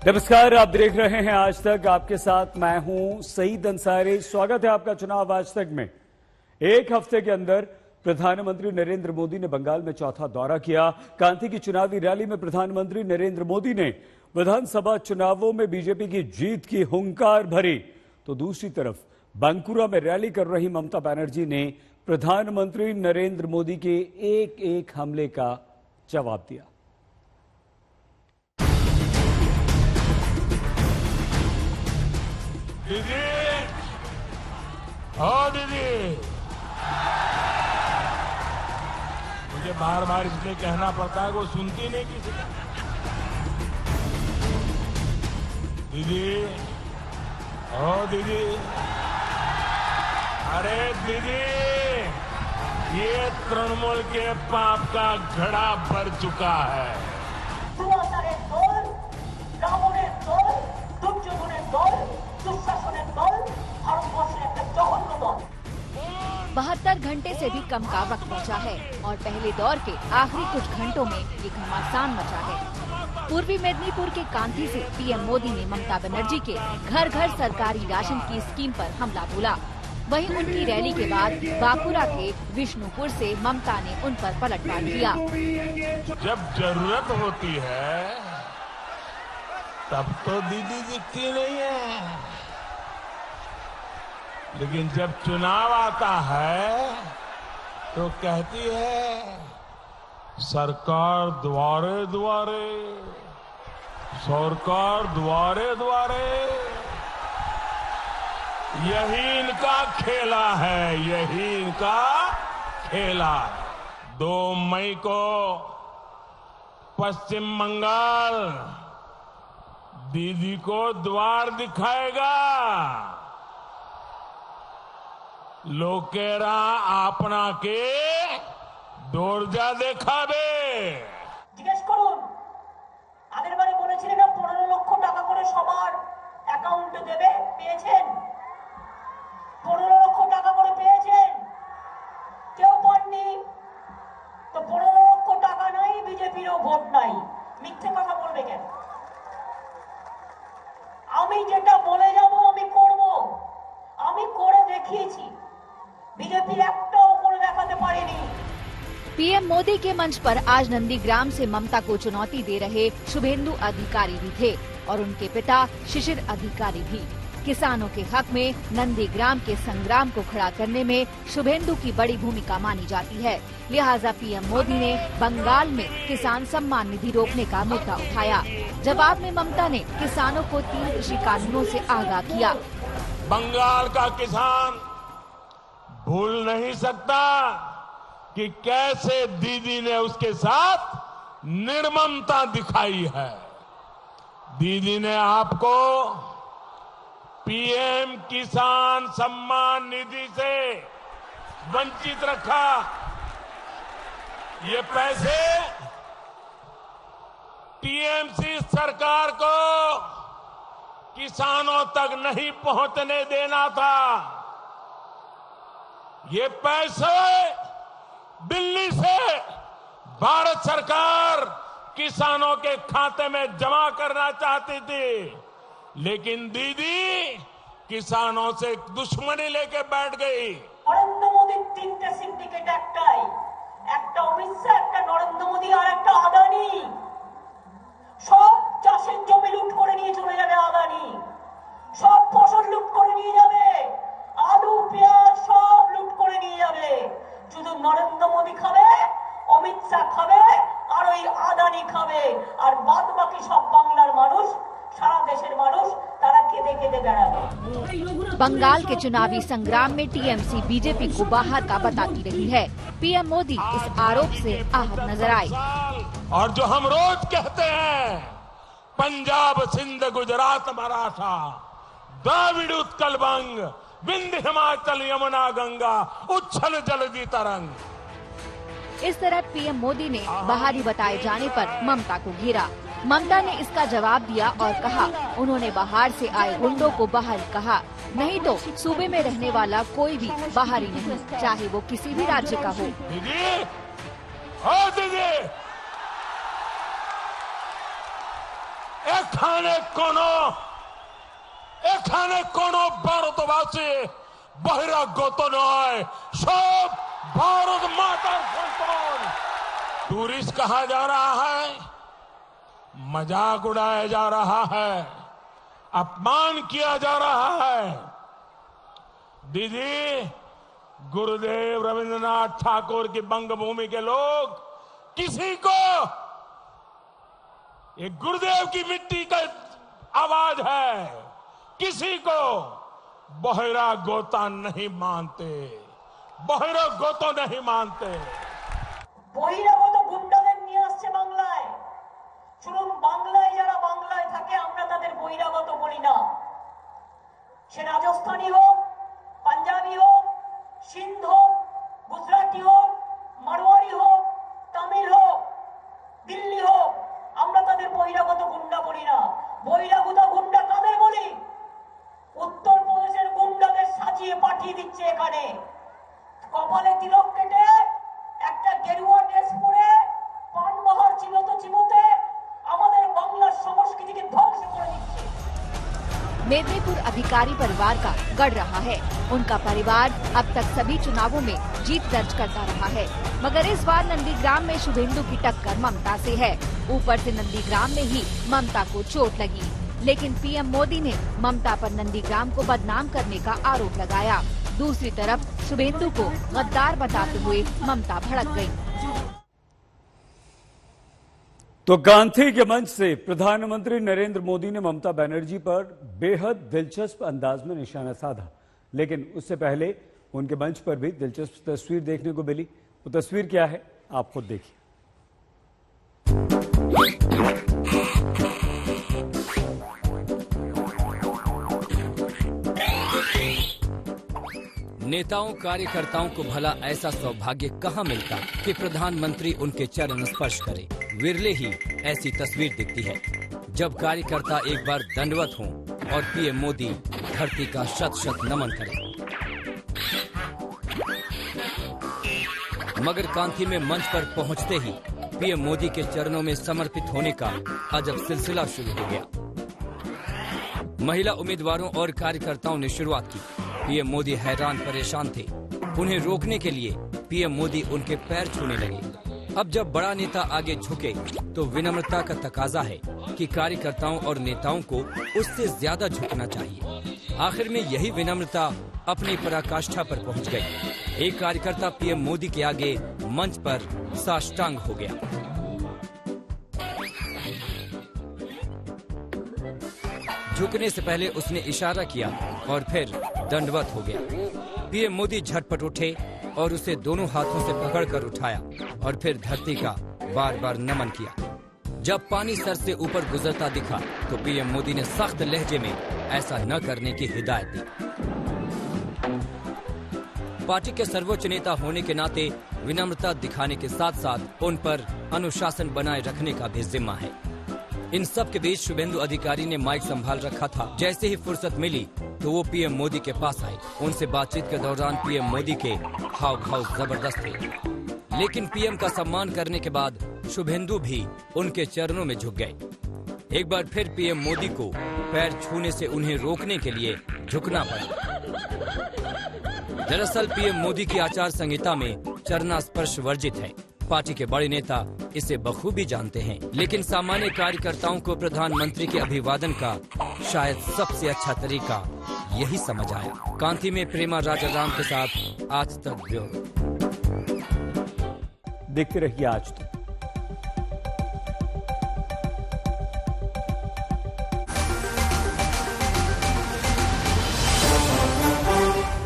नमस्कार, आप देख रहे हैं आज तक। आपके साथ मैं हूं सईद अंसारी। स्वागत है आपका चुनाव आज तक में। एक हफ्ते के अंदर प्रधानमंत्री नरेंद्र मोदी ने बंगाल में चौथा दौरा किया। कांती की चुनावी रैली में प्रधानमंत्री नरेंद्र मोदी ने विधानसभा चुनावों में बीजेपी की जीत की हुंकार भरी, तो दूसरी तरफ बांकुरा में रैली कर रही ममता बनर्जी ने प्रधानमंत्री नरेंद्र मोदी के एक एक हमले का जवाब दिया। दीदी, ओ दीदी, मुझे बार बार इसलिए कहना पड़ता है कि वो सुनती नहीं किसी का। दीदी, ओ दीदी, अरे दीदी, ये तृणमूल के पाप का घड़ा भर चुका है। बहत्तर घंटे से भी कम का वक्त बचा है और पहले दौर के आखिरी कुछ घंटों में ये घमासान मचा है। पूर्वी मेदिनीपुर के कांती से पीएम मोदी ने ममता बनर्जी के घर घर सरकारी राशन की स्कीम पर हमला बोला। वहीं उनकी रैली के बाद बांकुरा के विष्णुपुर से ममता ने उन पर पलटवार किया। जब जरूरत होती है तब तो दीदी दिखती नहीं है, लेकिन जब चुनाव आता है तो कहती है सरकार द्वारे द्वारे, सरकार द्वारे द्वारे। यही इनका खेला है, यही इनका खेला है। 2 मई को पश्चिम बंगाल दीदी को द्वार दिखाएगा। लोकेरा आपना के দরজা দেখাবে। জিজ্ঞেস করুন, আগের বারে বলেছিলেন না 15 লক্ষ টাকা করে সবার অ্যাকাউন্টে দেবে, পেয়েছেন? 15 লক্ষ টাকা করে পেয়েছেন? কেউ পাননি তো 15 লক্ষ টাকা নাই, বিজেপিরও ভোট নাই। মিথ্যে কথা বলবে কেন? আমি যেটা বলে যাব আমি করব, আমি করে দেখিয়েছি। बीजेपी একটাও করে দেখাতে পারেনি। पीएम मोदी के मंच पर आज नंदीग्राम से ममता को चुनौती दे रहे शुभेंदु अधिकारी भी थे और उनके पिता शिशिर अधिकारी भी। किसानों के हक में नंदीग्राम के संग्राम को खड़ा करने में शुभेंदु की बड़ी भूमिका मानी जाती है। लिहाजा पीएम मोदी ने बंगाल में किसान सम्मान निधि रोकने का मुद्दा उठाया। जवाब में ममता ने किसानों को 3 कृषि कानूनों से आगाह किया। बंगाल का किसान भूल नहीं सकता कि कैसे दीदी ने उसके साथ निर्ममता दिखाई है। दीदी ने आपको पीएम किसान सम्मान निधि से वंचित रखा। ये पैसे टीएमसी सरकार को किसानों तक नहीं पहुंचने देना था। ये पैसे दिल्ली से भारत सरकार किसानों के खाते में जमा करना चाहती थी, लेकिन दीदी किसानों से दुश्मनी लेके बैठ गई। नरेंद्र मोदी 3টে সিন্ডিকেট একটাই, একটা অমিত শাহ, একটা নরেন্দ্র মোদি আর একটা আদানি। সব চাষের জমি লুট করে নিয়ে চলে যাবে আদানি, সব ফসল লুট করে নিয়ে যাবে, আলু পেঁয়াজ সব লুট করে নিয়ে যাবে। শুধু নরেন্দ্র মোদি খাবে, অমিত শাহ খাবে আর ওই আদানি খাবে, আর বাদ বাকি সব বাংলার মানুষ, সারা দেশের মানুষ তারা কেঁদে কেঁদे বেড়াবে। बंगाल के चुनावी संग्राम में टीएमसी बीजेपी को बाहर का बताती रही है। पीएम मोदी इस आरोप से आहत नजर आए। और जो हम रोज कहते हैं, पंजाब सिंध गुजरात मराठा द्राविड़ उत्कल बंग विंध्य हिमाचल यमुना गंगा उच्छल जलधि तरंग। इस तरह पीएम मोदी ने बाहरी बताए जाने पर ममता को घेरा। ममता ने इसका जवाब दिया और कहा उन्होंने बाहर से आए गुंडों को बाहरी कहा, नहीं तो सूबे में रहने वाला कोई भी बाहरी नहीं, चाहे वो किसी भी राज्य का हो। दीदी, ओ दीदी, এখানে কোনো ভারতবাসী বহিরাগত নয়, সব भारत माता संतान। टूरिस्ट कहा जा रहा है, मजाक उड़ाया जा रहा है, अपमान किया जा रहा है। दीदी, गुरुदेव रविंद्रनाथ ठाकुर की बंगभूमि के लोग किसी को ये गुरुदेव की मिट्टी का आवाज है, किसी को बहिरा गोता नहीं मानते, বহিরাগত नहीं मानते। বহিরাগত গুন্ডাদের নিয়ে আসছে বাংলায়। শুনুন, বাংলায় যারা বাংলায় থাকে আমরা তাদের বহিরাগত বলি না। সে রাজস্থানী হোক, পাঞ্জাবি হোক, সিন্ধ হোক, গুজরাটি হোক, মারওয়ারি হোক, তামিল হোক, দিল্লি হোক, আমরা তাদের বহিরাগত গুন্ডা বলি না। বহিরাগত গুন্ডা কাদের বলি? উত্তরপ্রদেশের গুন্ডাদের সাজিয়ে পাঠিয়ে দিচ্ছে এখানে। কপালে তিলক কেটে, একটা গেরুয়া ড্রেস পরে, পানবাহার চিবোতে চিবোতে আমাদের বাংলার সংস্কৃতিকে ধ্বংস করে দিচ্ছে। मेदिनीपुर अधिकारी परिवार का गढ़ रहा है। उनका परिवार अब तक सभी चुनावों में जीत दर्ज करता रहा है, मगर इस बार नंदीग्राम में शुभेंदु की टक्कर ममता से है। ऊपर से नंदीग्राम में ही ममता को चोट लगी, लेकिन पीएम मोदी ने ममता पर नंदीग्राम को बदनाम करने का आरोप लगाया। दूसरी तरफ शुभेंदु को गद्दार बताते हुए ममता भड़क गई। तो गांधी के मंच से प्रधानमंत्री नरेंद्र मोदी ने ममता बनर्जी पर बेहद दिलचस्प अंदाज में निशाना साधा, लेकिन उससे पहले उनके मंच पर भी दिलचस्प तस्वीर देखने को मिली। वो तस्वीर क्या है, आप खुद देखिए। नेताओं कार्यकर्ताओं को भला ऐसा सौभाग्य कहां मिलता कि प्रधानमंत्री उनके चरण स्पर्श करे। विरले ही ऐसी तस्वीर दिखती है जब कार्यकर्ता एक बार दंडवत हों और पीएम मोदी धरती का शत शत नमन करें। मगर कांथी में मंच पर पहुंचते ही पीएम मोदी के चरणों में समर्पित होने का अजब सिलसिला शुरू हो गया। महिला उम्मीदवारों और कार्यकर्ताओं ने शुरुआत की। पीएम मोदी हैरान परेशान थे। उन्हें रोकने के लिए पीएम मोदी उनके पैर छूने लगे। अब जब बड़ा नेता आगे झुके तो विनम्रता का तकाजा है कि कार्यकर्ताओं और नेताओं को उससे ज्यादा झुकना चाहिए। आखिर में यही विनम्रता अपनी पराकाष्ठा पर पहुंच गई। एक कार्यकर्ता पीएम मोदी के आगे मंच पर साष्टांग हो गया। झुकने से पहले उसने इशारा किया और फिर दंडवत हो गया। पीएम मोदी झटपट उठे और उसे दोनों हाथों से पकड़कर उठाया और फिर धरती का बार बार नमन किया। जब पानी सर से ऊपर गुजरता दिखा तो पीएम मोदी ने सख्त लहजे में ऐसा न करने की हिदायत दी। पार्टी के सर्वोच्च नेता होने के नाते विनम्रता दिखाने के साथ साथ उन पर अनुशासन बनाए रखने का भी जिम्मा है। इन सब के बीच शुभेंदु अधिकारी ने माइक संभाल रखा था। जैसे ही फुर्सत मिली तो वो पीएम मोदी के पास आए। उनसे बातचीत के दौरान पीएम मोदी के हाव भाव जबरदस्त थे, लेकिन पीएम का सम्मान करने के बाद शुभेंदु भी उनके चरणों में झुक गए। एक बार फिर पीएम मोदी को पैर छूने से उन्हें रोकने के लिए झुकना पड़ा। दरअसल पीएम मोदी की आचार संहिता में चरण स्पर्श वर्जित है। पार्टी के बड़े नेता इसे बखूबी जानते हैं, लेकिन सामान्य कार्यकर्ताओं को प्रधानमंत्री के अभिवादन का शायद सबसे अच्छा तरीका यही समझ आया। कांथी में प्रेमा राजाराम के साथ आज तक ब्यूरो। देखते रहिए आज तक।